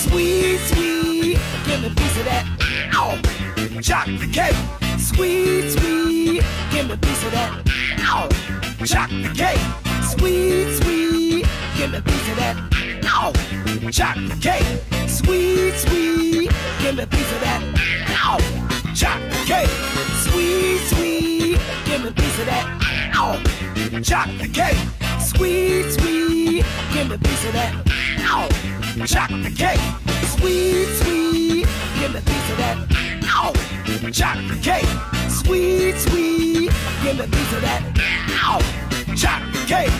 Sweet, sweet, give me a piece of that. Ow. Chocolate cake. Sweet, sweet, give me a piece of that. Ow. Chocolate cake. Sweet, sweet, give me a piece of that. Ow. Chocolate cake. Sweet, sweet, give me a piece of that. Ow. Chocolate cake. Sweet, sweet, give me a piece of that. Ow. Chocolate cake. Sweet, sweet, give me a piece of that. Ow. Chocolate cake. Sweet, sweet, give me a piece of that. Ow. Chocolate cake. Sweet, sweet, give me a piece of that. Ow. Chocolate cake.